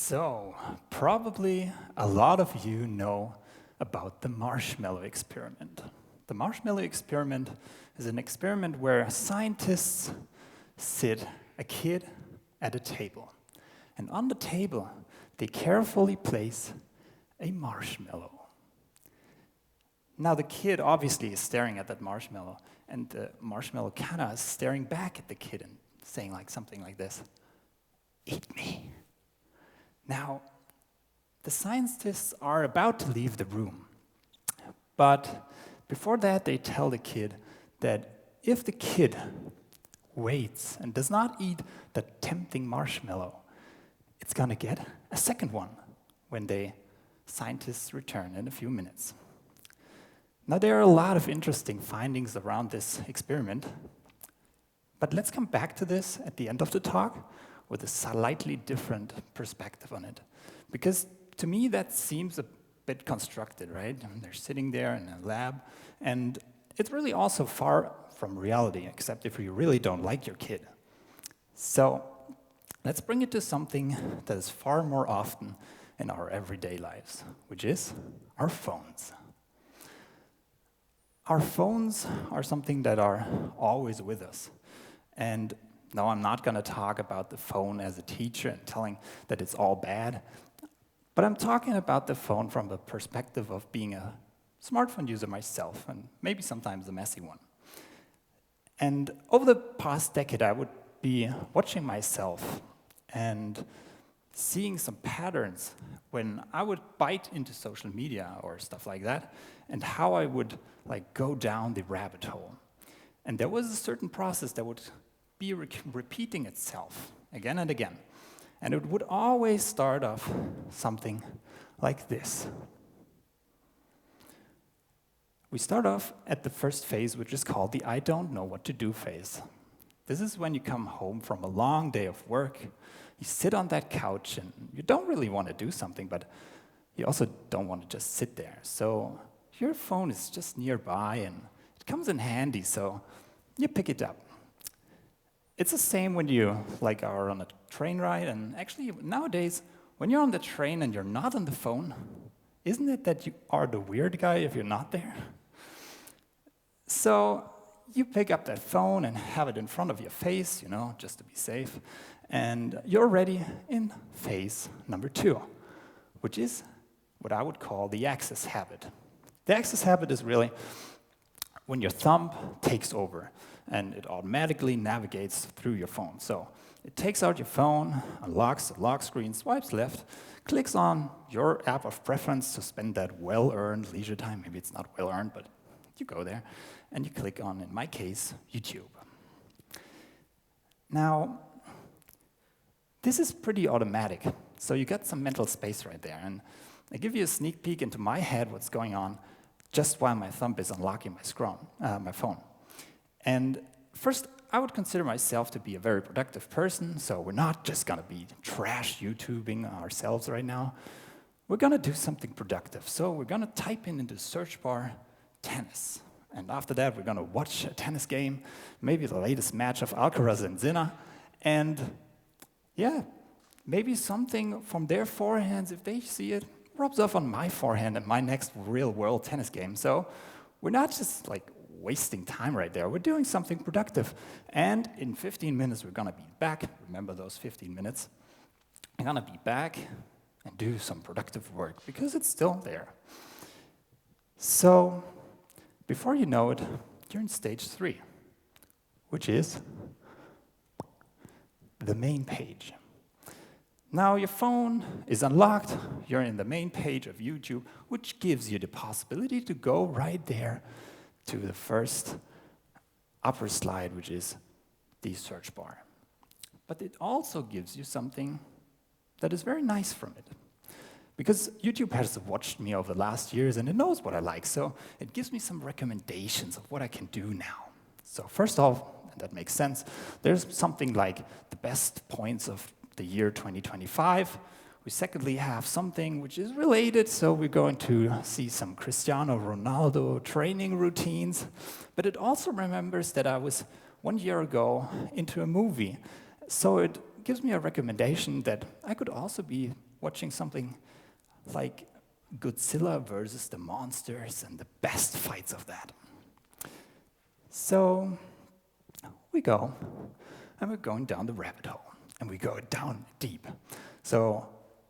So, probably a lot of you know about the marshmallow experiment. The marshmallow experiment is an experiment where scientists sit a kid at a table. And on the table, they carefully place a marshmallow. Now, the kid obviously is staring at that marshmallow, and the marshmallow kind of is staring back at the kid and saying something like this, "Eat me." Now, the scientists are about to leave the room, but before that, they tell the kid that if the kid waits and does not eat the tempting marshmallow, it's going to get a second one when the scientists return in a few minutes. Now, there are a lot of interesting findings around this experiment, but let's come back to this at the end of the talk with a slightly different perspective on it. Because to me, that seems a bit constructed, right? They're sitting there in a lab, and it's really also far from reality, except if you really don't like your kid. So let's bring it to something that is far more often in our everyday lives, which is our phones. Our phones are something that are always with us. And no, I'm not going to talk about the phone as a teacher and telling that it's all bad, but I'm talking about the phone from the perspective of being a smartphone user myself, and maybe sometimes a messy one. And over the past decade, I would be watching myself and seeing some patterns when I would bite into social media or stuff like that, and how I would go down the rabbit hole. And there was a certain process that would be repeating itself again and again. And it would always start off something like this. We start off at the first phase, which is called the I don't know what to do phase. This is when you come home from a long day of work, you sit on that couch and you don't really want to do something, but you also don't want to just sit there. So your phone is just nearby and it comes in handy, so you pick it up. It's the same when you are on a train ride, and actually nowadays, when you're on the train and you're not on the phone, isn't it that you are the weird guy if you're not there? So you pick up that phone and have it in front of your face, just to be safe, and you're already in phase number 2, which is what I would call the axis habit. The axis habit is really when your thumb takes over and it automatically navigates through your phone. So it takes out your phone, unlocks the lock screen, swipes left, clicks on your app of preference to spend that well-earned leisure time. Maybe it's not well-earned, but you go there, and you click on, in my case, YouTube. Now, this is pretty automatic, so you got some mental space right there. And I give you a sneak peek into my head, what's going on, just while my thumb is unlocking my phone. And first, I would consider myself to be a very productive person, so we're not just going to be trash YouTubing ourselves right now. We're going to do something productive. So we're going to type into the search bar, tennis. And after that, we're going to watch a tennis game, maybe the latest match of Alcaraz and Sinner. And yeah, maybe something from their forehands, if they see it, rubs off on my forehand in my next real-world tennis game. So we're not just wasting time right there. We're doing something productive. And in 15 minutes, we're going to be back. Remember those 15 minutes? We're going to be back and do some productive work because it's still there. So before you know it, you're in stage 3, which is the main page. Now your phone is unlocked, you're in the main page of YouTube, which gives you the possibility to go right there to the first upper slide, which is the search bar. But it also gives you something that is very nice from it. Because YouTube has watched me over the last years and it knows what I like, so it gives me some recommendations of what I can do now. So first off, and that makes sense, there's something like the best points of the year 2025. We secondly have something which is related, so we're going to see some Cristiano Ronaldo training routines. But it also remembers that I was 1 year ago into a movie. So it gives me a recommendation that I could also be watching something like Godzilla versus the monsters and the best fights of that. So we go, and we're going down the rabbit hole, and we go down deep. So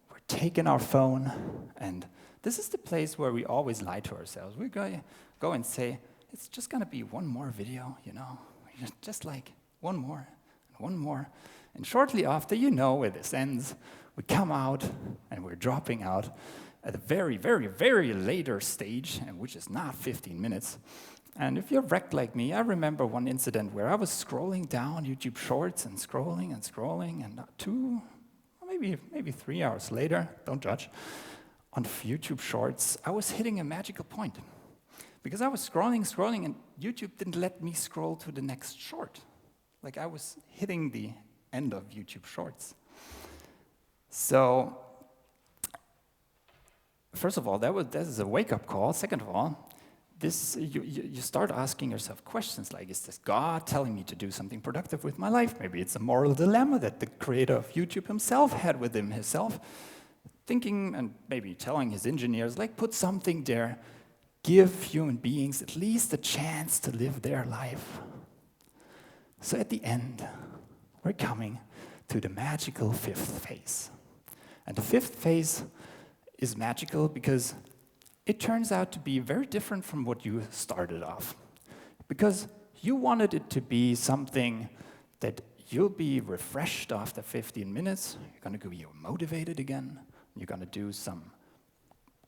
we're taking our phone, and this is the place where we always lie to ourselves. We go and say, it's just gonna be one more video, just like one more, and one more. And shortly after, where this ends, we come out, and we're dropping out at a very, very, very later stage, which is not 15 minutes. And if you're wrecked like me, I remember one incident where I was scrolling down YouTube Shorts and scrolling, and 2, or maybe 3 hours later, don't judge, on YouTube Shorts, I was hitting a magical point. Because I was scrolling, and YouTube didn't let me scroll to the next short. Like I was hitting the end of YouTube Shorts. So, first of all, that is a wake-up call. Second of all, you start asking yourself questions like, is this God telling me to do something productive with my life? Maybe it's a moral dilemma that the creator of YouTube himself had within himself, thinking and maybe telling his engineers, like, put something there, give human beings at least a chance to live their life. So at the end, we're coming to the magical 5th phase. And the 5th phase is magical because it turns out to be very different from what you started off. Because you wanted it to be something that you'll be refreshed after 15 minutes, you're going to be motivated again, you're going to do some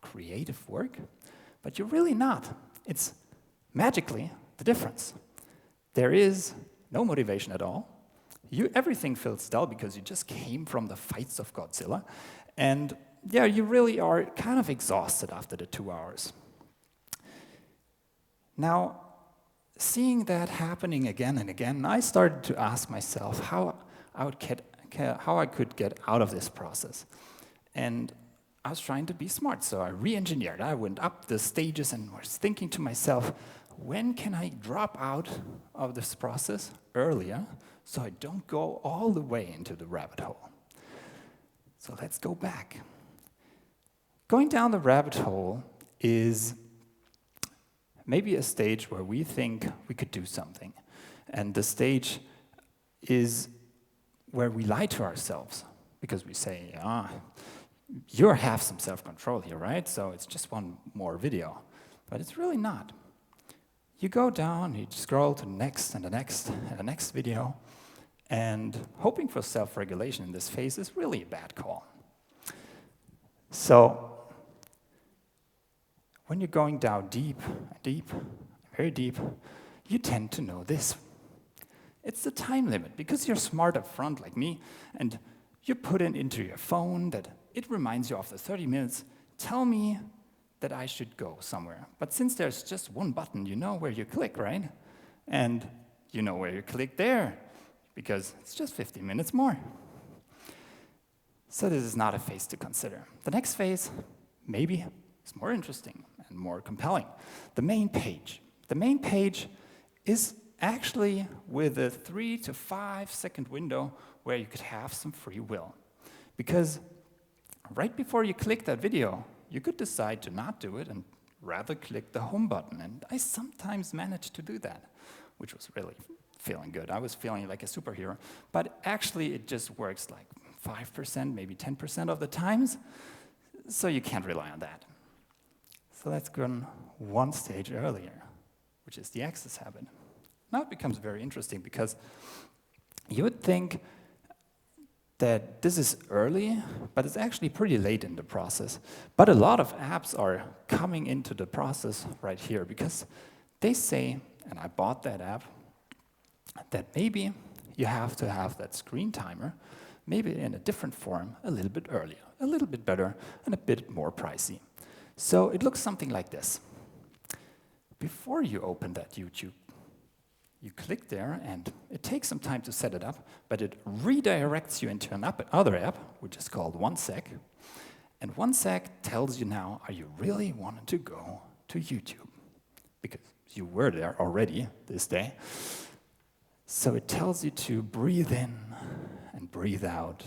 creative work, but you're really not. It's magically the difference. There is no motivation at all. Everything feels dull because you just came from the fights of Godzilla, and yeah, you really are kind of exhausted after the 2 hours. Now, seeing that happening again and again, I started to ask myself how I could get out of this process. And I was trying to be smart, so I re-engineered. I went up the stages and was thinking to myself, when can I drop out of this process earlier so I don't go all the way into the rabbit hole? So let's go back. Going down the rabbit hole is maybe a stage where we think we could do something. And the stage is where we lie to ourselves because we say, you have some self-control here, right? So it's just one more video. But it's really not. You go down, you scroll to the next and the next and the next video, and hoping for self-regulation in this phase is really a bad call. So, when you're going down deep, very deep, you tend to know this. It's the time limit, because you're smart up front like me, and you put it into your phone that it reminds you after 30 minutes, tell me that I should go somewhere. But since there's just one button, you know where you click, right? And you know where you click there, because it's just 15 minutes more. So this is not a phase to consider. The next phase, maybe, is more interesting and more compelling. The main page. The main page is actually with a 3 to 5 second window where you could have some free will. Because right before you click that video, you could decide to not do it and rather click the home button. And I sometimes managed to do that, which was really feeling good. I was feeling like a superhero. But actually, it just works like 5%, maybe 10% of the times. So you can't rely on that. So let's go one stage earlier, which is the access habit. Now it becomes very interesting because you would think that this is early, but it's actually pretty late in the process. But a lot of apps are coming into the process right here because they say, and I bought that app, that maybe you have to have that screen timer, maybe in a different form, a little bit earlier, a little bit better, and a bit more pricey. So it looks something like this. Before you open that YouTube, you click there, and it takes some time to set it up, but it redirects you into another app, which is called OneSec. And OneSec tells you now, are you really wanting to go to YouTube? Because you were there already this day. So it tells you to breathe in and breathe out.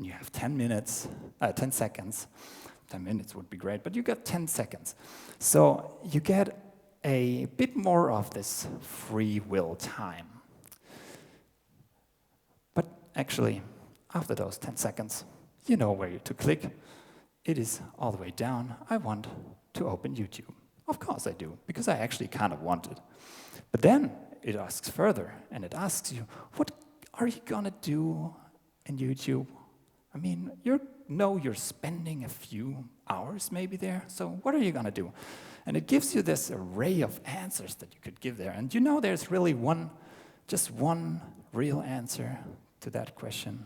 and you have 10 seconds. 10 minutes would be great, but you got 10 seconds. So you get a bit more of this free will time. But actually, after those 10 seconds, you know where to click. It is all the way down. I want to open YouTube. Of course I do, because I actually kind of want it. But then it asks further, and it asks you, what are you gonna do in YouTube? I mean, you're spending a few hours maybe there, so what are you gonna do? And it gives you this array of answers that you could give there. And you know there's really just one real answer to that question.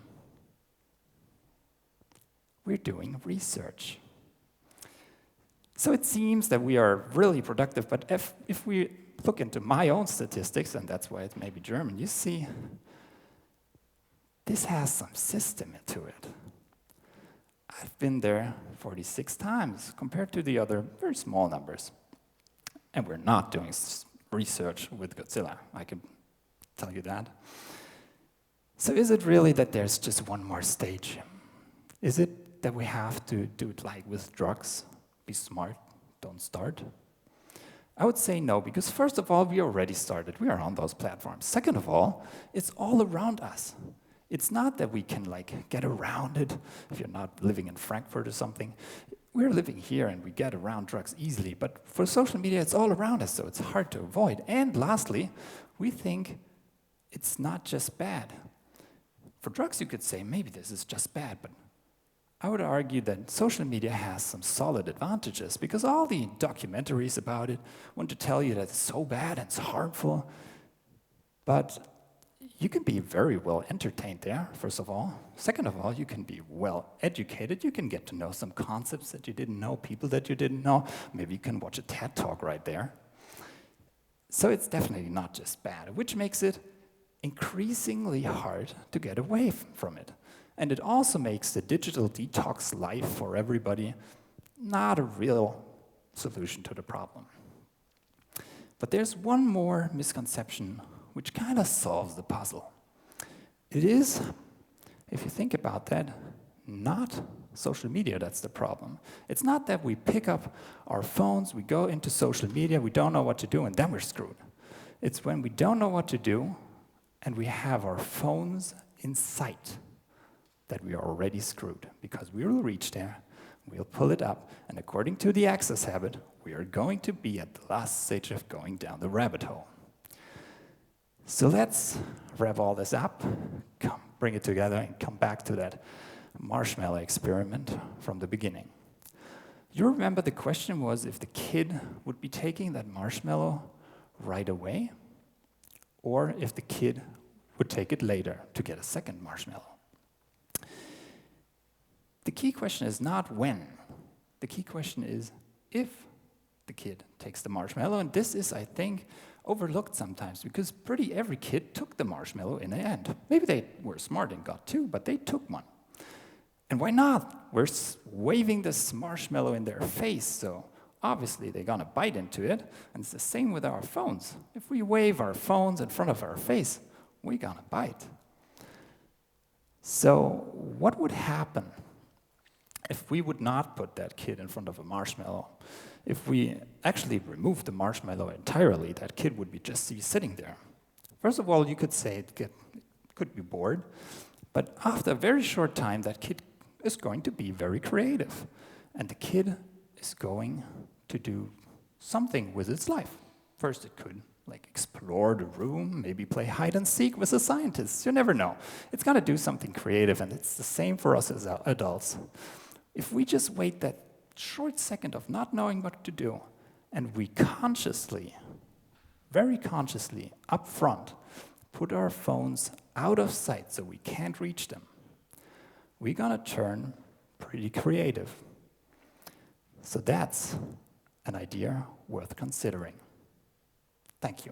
We're doing research. So it seems that we are really productive, but if we look into my own statistics, and that's why it's maybe German, you see this has some system to it. I've been there 46 times compared to the other very small numbers. And we're not doing research with Godzilla, I can tell you that. So is it really that there's just one more stage? Is it that we have to do it like with drugs? Be smart, don't start? I would say no, because first of all, we already started. We are on those platforms. Second of all, it's all around us. It's not that we can get around it if you're not living in Frankfurt or something. We're living here and we get around drugs easily, but for social media, it's all around us, so it's hard to avoid. And lastly, we think it's not just bad. For drugs, you could say, maybe this is just bad, but I would argue that social media has some solid advantages because all the documentaries about it want to tell you that it's so bad and it's harmful, but you can be very well entertained there, first of all. Second of all, you can be well educated. You can get to know some concepts that you didn't know, people that you didn't know. Maybe you can watch a TED Talk right there. So it's definitely not just bad, which makes it increasingly hard to get away from it. And it also makes the digital detox life for everybody not a real solution to the problem. But there's one more misconception which kind of solves the puzzle. It is, if you think about that, not social media that's the problem. It's not that we pick up our phones, we go into social media, we don't know what to do, and then we're screwed. It's when we don't know what to do, and we have our phones in sight, that we are already screwed, because we will reach there, we'll pull it up, and according to the access habit, we are going to be at the last stage of going down the rabbit hole. So let's wrap all this up, bring it together, and come back to that marshmallow experiment from the beginning. You remember the question was if the kid would be taking that marshmallow right away, or if the kid would take it later to get a second marshmallow. The key question is not when. The key question is if the kid takes the marshmallow, and this is, I think, overlooked sometimes because pretty every kid took the marshmallow in the end. Maybe they were smart and got two, but they took one. And why not? We're waving this marshmallow in their face, so obviously they're gonna bite into it, and it's the same with our phones. If we wave our phones in front of our face, we're gonna bite. So what would happen if we would not put that kid in front of a marshmallow? If we actually removed the marshmallow entirely, that kid would be just sitting there. First of all, you could say it could be bored, but after a very short time, that kid is going to be very creative, and the kid is going to do something with its life. First, it could explore the room, maybe play hide and seek with the scientists. You never know. It's going to do something creative, and it's the same for us as adults. If we just wait that short second of not knowing what to do, and we consciously, very consciously, up front, put our phones out of sight so we can't reach them, we're gonna turn pretty creative. So that's an idea worth considering. Thank you.